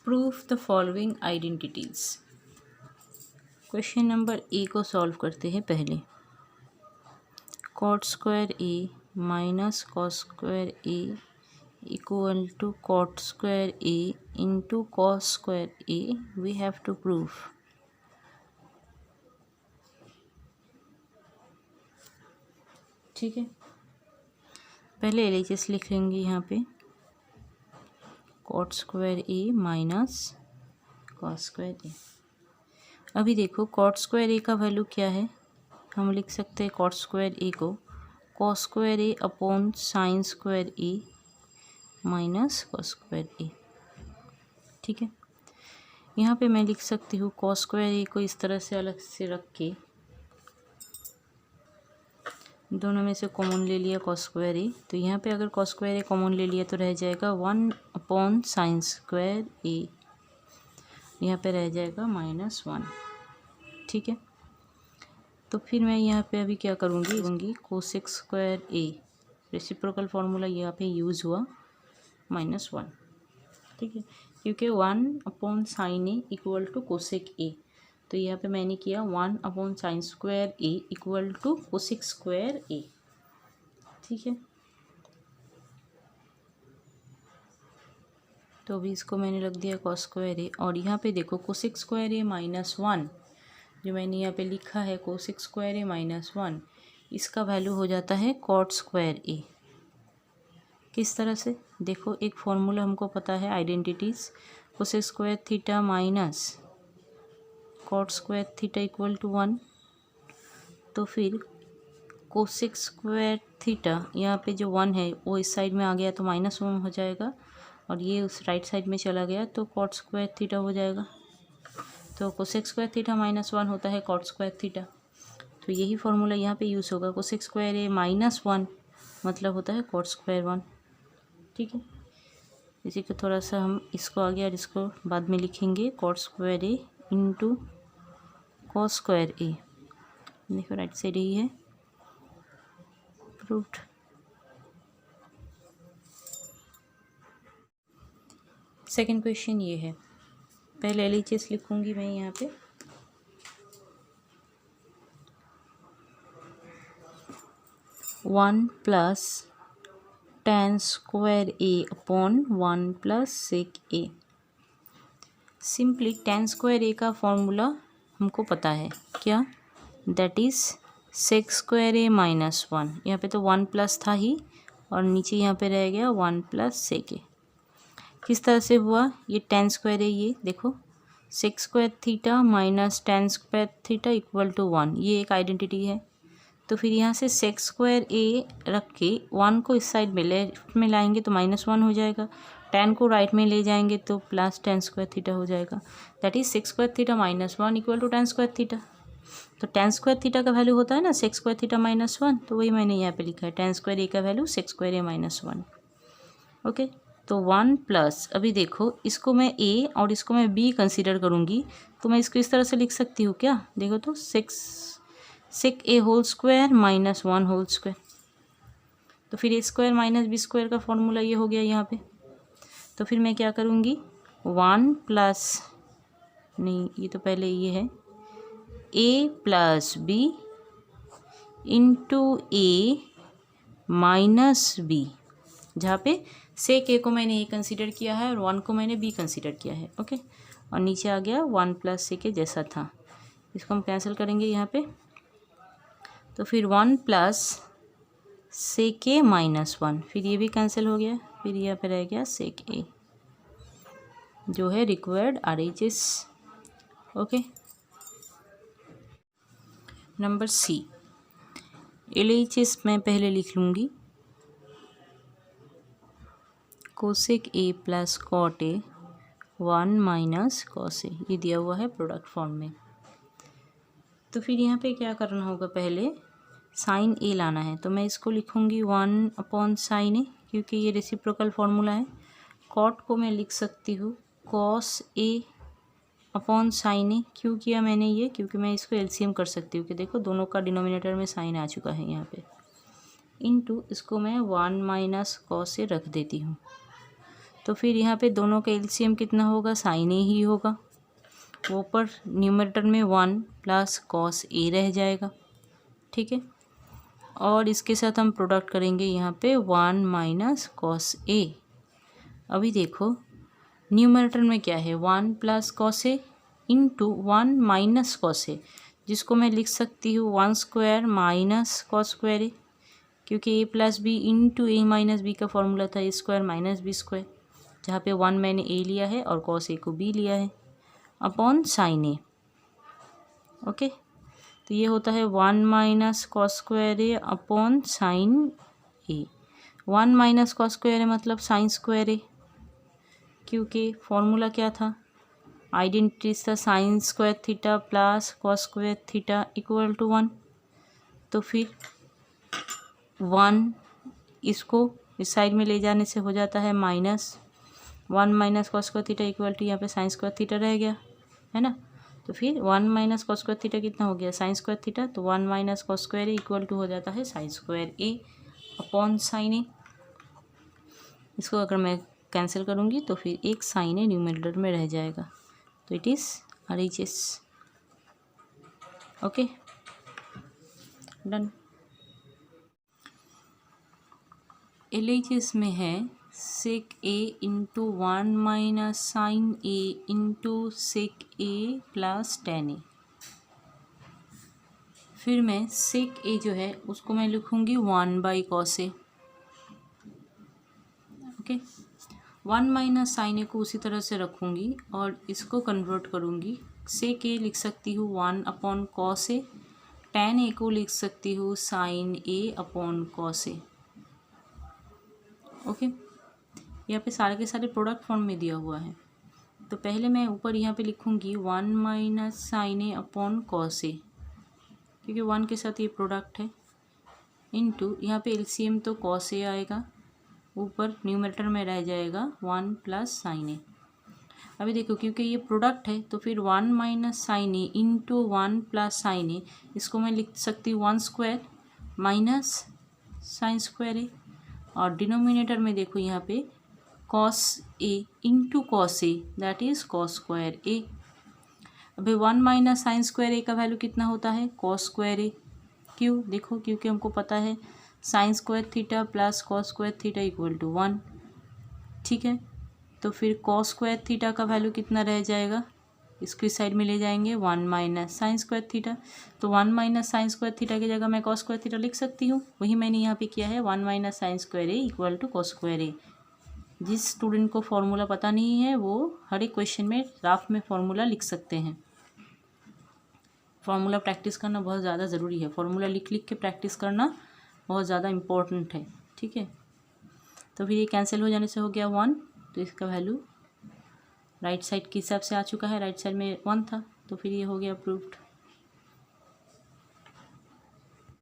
Proof the following identities. Question number A को solve करते हैं पहले। Cot square A minus cos square A equal to cot square A into cos square A we have to proof. ठीक है, पहले LHS लिख लेंगे यहाँ पे। Cot square A minus cos square A. अभी देखो कॉट स्क्वायर ए का वैल्यू क्या है, हम लिख सकते हैं कॉट स्क्वायर ए को cos square A upon sine square A minus cos square A. ठीक है, यहाँ पे मैं लिख सकती हूँ कॉस स्क्वायर ए को इस तरह से अलग से रख के दोनों में से कॉमन ले लिया कॉस स्क्वायर ए, तो यहाँ पे अगर कॉस स्क्वायर ए कॉमन ले लिया तो रह जाएगा 1 अपॉन साइन स्क्वायर ए, यहाँ पे रह जाएगा -1। ठीक है, तो फिर मैं यहाँ पे अभी क्या करूँगी cosec square A, reciprocal formula यहाँ पे यूज़ हुआ -1। ठीक है, क्योंकि 1 upon sine A equal to cosec A, तो यहाँ पे मैंने किया 1 upon sine square A equal to cosec square A. ठीक है, तो अभी इसको मैंने रख दिया कॉस स्क्वायर ए, और यहाँ पे देखो कोसेक स्क्वायर ए -1 जो मैंने यहाँ पे लिखा है कोसेक स्क्वायर ए -1, इसका वैल्यू हो जाता है कॉट स्क्वायर ए। किस तरह से देखो, एक फॉर्मूला हमको पता है identities, cosec square theta minus cot square theta equal to 1, तो फिर कोसेक स्क्वायर थीटा यहाँ पे जो 1 है वो इस साइड में आ गया तो -1 हो जाएगा, और ये उस राइट साइड में चला गया तो कॉट स्क्वायर थीटा हो जाएगा। तो कोसेक स्क्वायर थीटा -1 होता है कॉट स्क्वायर थीटा, तो यही फॉर्मूला यहाँ पे यूज़ होगा। कोसेक स्क्वायर ए -1 मतलब होता है कॉट स्क्वायर 1। ठीक है, इसी को थोड़ा सा हम इसको आगे और इसको बाद में लिखेंगे, cot square A into cos square ए। देखो राइट साइड यही है, प्रूव्ड। सेकंड क्वेश्चन ये है, पहले एलएचएस लिखूंगी मैं यहाँ पे। One plus tan square A upon 1 plus sec A. Simply tan square ए का फॉर्मूला हमको पता है क्या, दैट इज़ सेक स्क्वायर ए -1। यहाँ पे तो 1 प्लस था ही, और नीचे यहाँ पे रह गया 1 प्लस सेक ए। किस तरह से हुआ, ये tan स्क्वायर है, ये देखो sec square theta minus tan square theta equal to 1, ये एक आइडेंटिटी है। तो फिर यहाँ से सेक स्क्वायर ए रख के 1 को इस साइड में लेफ्ट में लाएंगे तो -1 हो जाएगा, tan को राइट में ले जाएंगे तो प्लस tan स्क्वायर थीटा हो जाएगा, that is sec square theta -1 equal to tan square theta. तो tan स्क्वायर थीटा का वैल्यू होता है ना सेक स्क्वायर थीटा -1, तो वही मैंने यहाँ पे लिखा है tan स्क्वायर ए का वैल्यू सेक स्क्वायर ए -1। ओके, तो 1 प्लस, अभी देखो इसको मैं ए और इसको मैं बी कंसीडर करूँगी, तो मैं इसको इस तरह से लिख सकती हूँ क्या, देखो तो सेक ए होल स्क्वायर -1 होल स्क्वायर, तो फिर ए स्क्वायर माइनस बी स्क्वायर का फॉर्मूला ये हो गया यहाँ पे। तो फिर मैं क्या करूँगी 1 प्लस, नहीं ये तो पहले ये है, ए प्लस बी इंटू ए माइनस बी, जहाँ पे सेक ए को मैंने ए कंसीडर किया है और 1 को मैंने बी कंसीडर किया है। ओके, और नीचे आ गया 1 प्लस सेक ए जैसा था, इसको हम कैंसिल करेंगे यहाँ पे, तो फिर 1 प्लस सेक ए -1, फिर ये भी कैंसिल हो गया, फिर यहाँ पे रह गया सेक ए जो है required RHS. Okay, number C, LHS मैं पहले लिख लूँगी cosec A plus cot A 1 minus cos A, ये दिया हुआ है प्रोडक्ट फॉर्म में। तो फिर यहाँ पे क्या करना होगा, पहले साइन ए लाना है, तो मैं इसको लिखूँगी 1 अपॉन साइन ए, क्योंकि ये रेसिप्रोकल फार्मूला है। कॉट को मैं लिख सकती हूँ कॉस ए अपॉन साइन ए, क्यों किया मैंने ये, क्योंकि मैं इसको एलसीएम कर सकती हूँ कि देखो दोनों का डिनोमिनेटर में साइन आ चुका है यहाँ पे, इनटू इसको मैं 1 माइनस कॉस ए रख देती हूँ। तो फिर यहाँ पे दोनों का एलसीएम कितना होगा, साइन ए ही होगा। वो पर न्यूमरेटर में 1 प्लस कॉस ए रह जाएगा, ठीक है। और इसके साथ हम प्रोडक्ट करेंगे यहाँ पे 1 माइनस कॉस ए। अभी देखो न्यूमरेटर में क्या है, 1 plus cos A into 1 minus cos ए, जिसको मैं लिख सकती हूँ 1 स्क्वायर माइनस कॉस स्क्वायर ए, क्योंकि ए प्लस बी इंटू ए माइनस बी का फॉर्मूला था ए स्क्वायर माइनस बी स्क्वायर, जहाँ पे 1 मैंने ए लिया है और कॉस ए को बी लिया है, अपॉन साइन ए। ओके, तो ये होता है 1 minus cos square A upon sine A. 1 minus cos square ए मतलब साइन स्क्वायर ए, क्योंकि फॉर्मूला क्या था, आइडेंटिटीज था sine square theta plus cos square theta equal to 1। तो फिर 1 इसको इस साइड में ले जाने से हो जाता है minus 1 minus cos square theta equal to यहाँ पे साइन स्क्वायर थीटा रह गया, है ना। तो फिर 1 माइनस कॉस स्क्वायर थीटा कितना हो गया, साइन स्क्वायर थीटा, तो 1 minus cos square A equal to हो जाता है sine square A upon sine A. इसको अगर मैं कैंसिल करूँगी तो फिर एक साइन ए न्यूमरेटर में रह जाएगा, तो it is RHS। Okay, done. LHS में है सेक ए into 1 minus sine A into sec A plus ten ए। फिर मैं सेक ए जो है उसको मैं लिखूँगी 1 by cos A. Okay, 1 minus sine A को उसी तरह से रखूँगी और इसको कन्वर्ट करूँगी। सेक ए लिख सकती हूँ 1 अपॉन कॉस ए, टेन ए को लिख सकती हूँ sign A upon cos A. Okay, यहाँ पे सारे के सारे प्रोडक्ट फॉर्म में दिया हुआ है। तो पहले मैं ऊपर यहाँ पे लिखूँगी 1 minus sine A upon cos A, क्योंकि 1 के साथ ये प्रोडक्ट है, इनटू यहाँ पे एलसीएम तो कॉस ए आएगा, ऊपर न्यूमरेटर में रह जाएगा 1 प्लस साइन ए। अभी देखो क्योंकि ये प्रोडक्ट है तो फिर 1 minus sine A into 1 plus sine A, इसको मैं लिख सकती हूँ 1 square minus sine square A, और डिनोमिनेटर में देखो यहाँ पे cos A into cos A, that is cos square A. अभी 1 माइनस साइन स्क्वायर ए का वैल्यू कितना होता है, कॉस स्क्वायर ए। क्यों, देखो क्योंकि हमको पता है sine square theta plus cos square theta equal to 1, ठीक है। तो फिर कॉस स्क्वायर थीटा का वैल्यू कितना रह जाएगा, इसको इस साइड में ले जाएंगे 1 माइनस साइन स्क्वायर थीटा, तो 1 माइनस साइन स्क्वायर थीटा की जगह मैं कॉस स्क्वायर थीटा लिख सकती हूँ, वही मैंने यहाँ पे किया है 1 minus sine square A equal to cos square A. जिस स्टूडेंट को फॉर्मूला पता नहीं है वो हर एक क्वेश्चन में राफ में फॉर्मूला लिख सकते हैं। फॉर्मूला प्रैक्टिस करना बहुत ज़्यादा ज़रूरी है, फॉर्मूला लिख लिख के प्रैक्टिस करना बहुत ज़्यादा इम्पोर्टेंट है, ठीक है। तो फिर ये कैंसिल हो जाने से हो गया 1, तो इसका वैल्यू राइट साइड के हिसाब से आ चुका है, राइट साइड में 1 था, तो फिर ये हो गया प्रूव्ड।